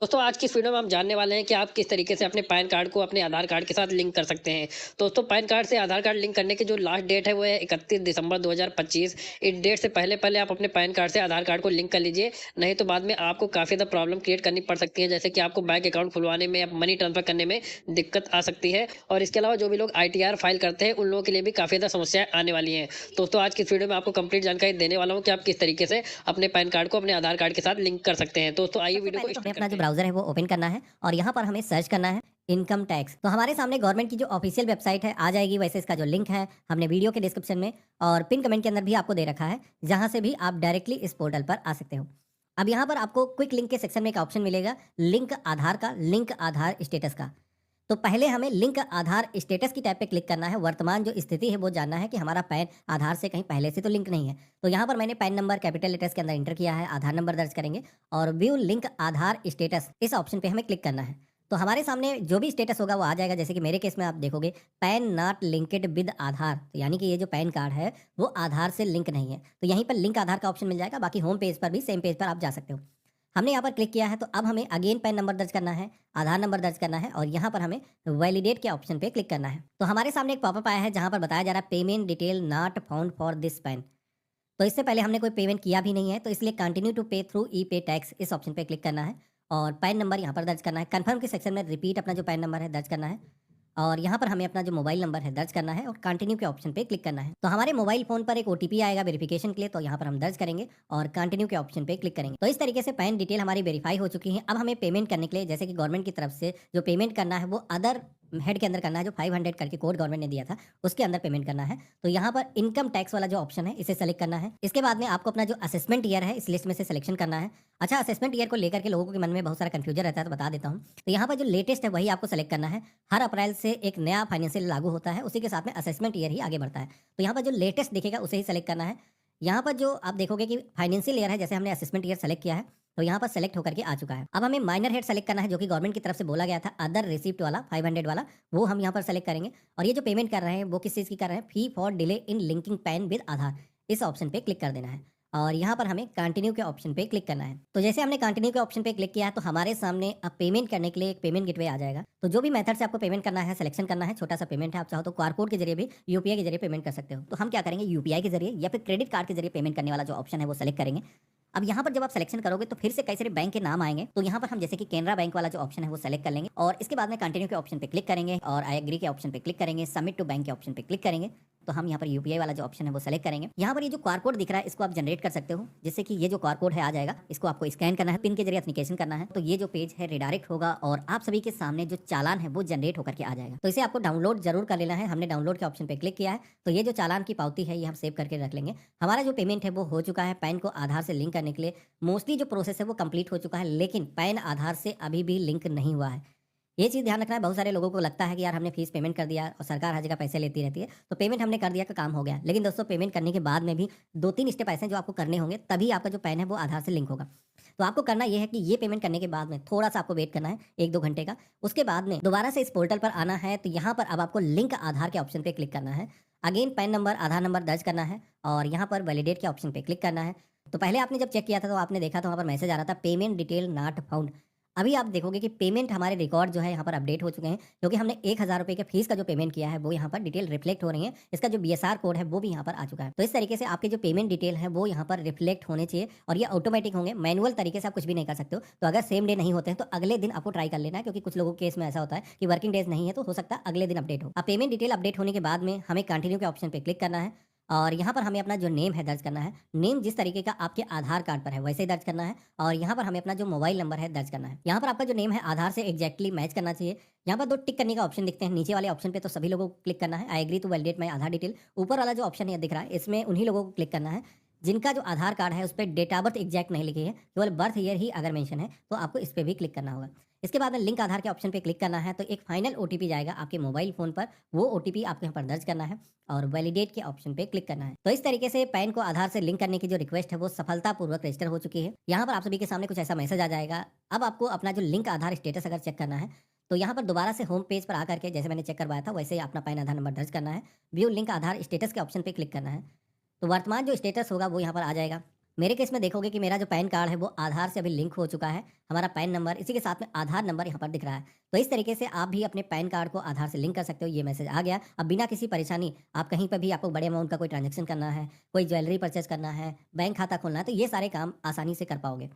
दोस्तों आज की इस वीडियो में हम जानने वाले हैं कि आप किस तरीके से अपने पैन कार्ड को अपने आधार कार्ड के साथ लिंक कर सकते हैं। दोस्तों पैन कार्ड से आधार कार्ड लिंक करने की जो लास्ट डेट है वो है 31 दिसंबर 2025। इस डेट से पहले आप अपने पैन कार्ड से आधार कार्ड को लिंक कर लीजिए। नहीं तो बाद में आपको काफ़ी ज़्यादा प्रॉब्लम क्रिएट करनी पड़ सकती है, जैसे कि आपको बैंक अकाउंट खुलवाने में या मनी ट्रांसफर करने में दिक्कत आ सकती है। और इसके अलावा जो भी लोग ITR फाइल करते हैं उन लोगों के लिए भी काफ़ी ज़्यादा समस्याएं आने वाली हैं। दोस्तों आज की इस वीडियो में आपको कंप्लीट जानकारी देने वाला हूँ कि आप किस तरीके से अपने पैन कार्ड को अपने आधार कार्ड के साथ लिंक कर सकते हैं। दोस्तों आइए सबसे वीडियो को पहले तो हमें स्टार्ट अपना करते जो हैं। ब्राउज़र है वो ओपन करना है और यहाँ पर हमें सर्च करना है इनकम टैक्स। तो हमारे सामने गवर्नमेंट की जो ऑफिशियल वेबसाइट है आ जाएगी। वैसे इसका जो लिंक है हमने वीडियो के डिस्क्रिप्शन में और पिन कमेंट के अंदर भी आपको दे रखा है, जहाँ से भी आप डायरेक्टली इस पोर्टल पर आ सकते हो। अब यहाँ पर आपको क्विक लिंक के सेक्शन में एक ऑप्शन मिलेगा लिंक आधार का, लिंक आधार स्टेटस का। तो पहले हमें लिंक आधार स्टेटस की टैब पे क्लिक करना है। वर्तमान जो स्थिति है वो जानना है कि हमारा पैन आधार से कहीं पहले से तो लिंक नहीं है। तो यहाँ पर मैंने पैन नंबर कैपिटल लेटर्स के अंदर इंटर किया है, आधार नंबर दर्ज करेंगे और व्यू लिंक आधार स्टेटस इस ऑप्शन पे हमें क्लिक करना है। तो हमारे सामने जो भी स्टेटस होगा वो आ जाएगा। जैसे कि मेरे केस में आप देखोगे पैन नॉट लिंक्ड विद आधार, तो यानी कि ये जो पैन कार्ड है वो आधार से लिंक नहीं है। तो यहीं पर लिंक आधार का ऑप्शन मिल जाएगा। बाकी होम पेज पर भी सेम पेज पर आप जा सकते हो। हमने यहाँ पर क्लिक किया है तो अब हमें अगेन पैन नंबर दर्ज करना है, आधार नंबर दर्ज करना है और यहाँ पर हमें वैलिडेट के ऑप्शन पे क्लिक करना है। तो हमारे सामने एक पॉपअप आया है जहाँ पर बताया जा रहा है payment detail not found for this pan. तो इससे पहले हमने कोई पेमेंट किया भी नहीं है, तो इसलिए कंटिन्यू टू पे थ्रू ई पे टैक्स इस ऑप्शन पे क्लिक करना है और पैन नंबर यहाँ पर दर्ज करना है। कंफर्म के सेक्शन में रिपीट अपना जो पैन नंबर है दर्ज करना है और यहाँ पर हमें अपना जो मोबाइल नंबर है दर्ज करना है और कंटिन्यू के ऑप्शन पे क्लिक करना है। तो हमारे मोबाइल फोन पर एक ओटीपी आएगा वेरिफिकेशन के लिए, तो यहाँ पर हम दर्ज करेंगे और कंटिन्यू के ऑप्शन पे क्लिक करेंगे। तो इस तरीके से पैन डिटेल हमारी वेरीफाई हो चुकी है। अब हमें पेमेंट करने के लिए, जैसे कि गवर्नमेंट की तरफ से जो पेमेंट करना है वो अदर हेड के अंदर करना है, जो 500 करके कोड गवर्नमेंट ने दिया था उसके अंदर पेमेंट करना है। तो यहाँ पर इनकम टैक्स वाला जो ऑप्शन है इसे सेलेक्ट करना है। इसके बाद में आपको अपना जो असेसमेंट ईयर है इस लिस्ट में से सिलेक्शन करना है। अच्छा, असेसमेंट ईयर को लेकर के लोगों के मन में बहुत सारा कंफ्यूजन रहता है, तो बता देता हूँ। तो यहाँ पर जो लेटेस्ट है वही आपको सेलेक्ट करना है। हर अप्रैल से एक नया फाइनेंशियल लागू होता है, उसी के साथ में असेसमेंट ईयर ही आगे बढ़ता है। तो यहाँ पर जो लेटेस्ट दिखेगा उसे ही सेलेक्ट करना है। यहाँ पर जो आप देखोगे कि फाइनेंशियल ईयर है, जैसे हमने असेसमेंट ईयर सेलेक्ट किया है तो यहाँ पर सेलेक्ट होकर के आ चुका है। अब हमें माइनर हेड सेलेक्ट करना है, जो कि गवर्नमेंट की तरफ से बोला गया था अदर रिसिप्ट वाला 500 वाला, वो हम यहाँ पर सेलेक्ट करेंगे। और ये जो पेमेंट कर रहे हैं वो किस चीज़ की कर रहे हैं, fee for delay in linking PAN with Aadhaar, इस ऑप्शन पे क्लिक कर देना है और यहाँ पर हमें कंटिन्यू के ऑप्शन पे क्लिक करना है। तो जैसे हमने कंटिन्यू के ऑप्शन पे क्लिक किया है तो हमारे सामने अब पेमेंट करने के लिए एक पेमेंट गेटवे आ जाएगा। तो जो भी मेथड से आपको पेमेंट करना है सिलेक्शन करना है। छोटा सा पेमेंट है, आप चाहो तो क्यूआर कोड के जरिए भी, यूपीआई के जरिए पेमेंट कर सकते हो। तो हम क्या करेंगे, यूपीआई के जरिए या फिर क्रेडिट कार्ड के जरिए पेमेंट करने वाला जो ऑप्शन है वो सेलेक्ट करेंगे। अब यहाँ पर जब आप सिलेक्शन करोगे तो फिर से कई सारे बैंक के नाम आएंगे। तो यहाँ पर हम जैसे कि केनरा बैंक वाला जो ऑप्शन है वो सेलेक्ट कर लेंगे और इसके बाद में कंटिन्यू के ऑप्शन पे क्लिक करेंगे और आई एग्री के ऑप्शन पे क्लिक करेंगे, सबमिट टू बैंक के ऑप्शन पे क्लिक करेंगे। तो हम यहाँ पर यूपीआई वाला जो ऑप्शन है वो सेलेक्ट करेंगे। यहाँ पर ये जो क्यूआर कोड दिख रहा है इसको आप जनरेट कर सकते हो, जिससे कि ये जो क्यूआर कोड है आ जाएगा, इसको आपको स्कैन करना है, पिन के जरिए एप्लीकेशन करना है। तो ये जो पेज है रिडायरेक्ट होगा और आप सभी के सामने जो चालान है वो जनरेट होकर के आ जाएगा। तो इसे आपको डाउनलोड जरूर कर लेना है। हमने डाउनलोड के ऑप्शन पे क्लिक किया है तो ये जो चालान की पावती है ये हम सेव करके रख लेंगे। हमारा जो पेमेंट है वो हो चुका है। पैन को आधार से लिंक करने के लिए मोस्टली जो प्रोसेस है वो कंप्लीट हो चुका है, लेकिन पैन आधार से अभी भी लिंक नहीं हुआ है। ये चीज़ ध्यान रखना है। बहुत सारे लोगों को लगता है कि यार हमने फीस पेमेंट कर दिया और सरकार हर जगह पैसे लेती रहती है, तो पेमेंट हमने कर दिया का काम हो गया। लेकिन दोस्तों पेमेंट करने के बाद में भी 2-3 स्टेप ऐसे हैं जो आपको करने होंगे, तभी आपका जो पैन है वो आधार से लिंक होगा। तो आपको करना ये है कि ये पेमेंट करने के बाद में थोड़ा-सा आपको वेट करना है 1-2 घंटे का। उसके बाद में दोबारा से इस पोर्टल पर आना है। तो यहाँ पर अब आपको लिंक आधार के ऑप्शन पे क्लिक करना है। अगेन पैन नंबर, आधार नंबर दर्ज करना है और यहाँ पर वैलिडेट के ऑप्शन पे क्लिक करना है। तो पहले आपने जब चेक किया था तो आपने देखा था वहाँ पर मैसेज आ रहा था पेमेंट डिटेल नॉट फाउंड। अभी आप देखोगे कि पेमेंट हमारे रिकॉर्ड जो है यहाँ पर अपडेट हो चुके हैं, क्योंकि हमने 1000 रुपये के फीस का जो पेमेंट किया है वो यहाँ पर डिटेल रिफ्लेक्ट हो रही है। इसका जो बीएसआर कोड है वो भी यहाँ पर आ चुका है। तो इस तरीके से आपके जो पेमेंट डिटेल है वो यहाँ पर रिफ्लेक्ट होने चाहिए और ये ऑटोमेटिक होंगे। मैनुअल तरीके से आप कुछ भी नहीं कर सकते हो। तो अगर सेम डे नहीं होते हैं तो अगले दिन आपको ट्राई कर लेना है, क्योंकि कुछ लोगों के केस में ऐसा होता है कि वर्किंग डेज नहीं है, तो हो सकता है अगले दिन अपडेट हो। अब पेमेंट डिटेल अपडेट होने के बाद में हमें कंटिन्यू के ऑप्शन पे क्लिक करना है और यहाँ पर हमें अपना जो नेम है दर्ज करना है। नेम जिस तरीके का आपके आधार कार्ड पर है वैसे ही दर्ज करना है और यहाँ पर हमें अपना जो मोबाइल नंबर है दर्ज करना है। यहाँ पर आपका जो नेम है आधार से एग्जैक्टली मैच करना चाहिए। यहाँ पर 2 टिक करने का ऑप्शन दिखते हैं नीचे वाले ऑप्शन पे, तो सभी लोगों को क्लिक करना है। I agree to validate my Aadhaar detail. ऊपर वाला जो ऑप्शन है दिख रहा है इसमें उन्हीं लोगों को क्लिक करना है जिनका जो आधार कार्ड है उस पर डेट ऑफ बर्थ एग्जैक्ट नहीं लिखी है, केवल बर्थ ईयर ही अगर मेंशन है तो आपको इस पर भी क्लिक करना होगा। इसके बाद में लिंक आधार के ऑप्शन पे क्लिक करना है तो एक फाइनल ओटीपी जाएगा आपके मोबाइल फोन पर। वो ओटीपी आपको यहाँ पर दर्ज करना है और वैलिडेट के ऑप्शन पे क्लिक करना है। तो इस तरीके से पैन को आधार से लिंक करने की जो रिक्वेस्ट है वो सफलतापूर्वक रजिस्टर हो चुकी है। यहाँ पर आप सभी के सामने कुछ ऐसा मैसेज आ जाएगा। अब आपको अपना जो लिंक आधार स्टेटस अगर चेक करना है तो यहाँ पर दोबारा से होम पेज पर आकर के जैसे मैंने चेक करवाया था वैसे ही अपना पैन आधार नंबर दर्ज करना है। व्यू लिंक आधार स्टेटस के ऑप्शन पे क्लिक करना है। तो वर्तमान जो स्टेटस होगा वो यहाँ पर आ जाएगा। मेरे केस में देखोगे कि मेरा जो पैन कार्ड है वो आधार से अभी लिंक हो चुका है। हमारा पैन नंबर इसी के साथ में आधार नंबर यहाँ पर दिख रहा है। तो इस तरीके से आप भी अपने पैन कार्ड को आधार से लिंक कर सकते हो। ये मैसेज आ गया। अब बिना किसी परेशानी आप कहीं पर भी आपको बड़े अमाउंट का कोई ट्रांजैक्शन करना है, कोई ज्वेलरी परचेज़ करना है, बैंक खाता खोलना है, तो ये सारे काम आसानी से कर पाओगे।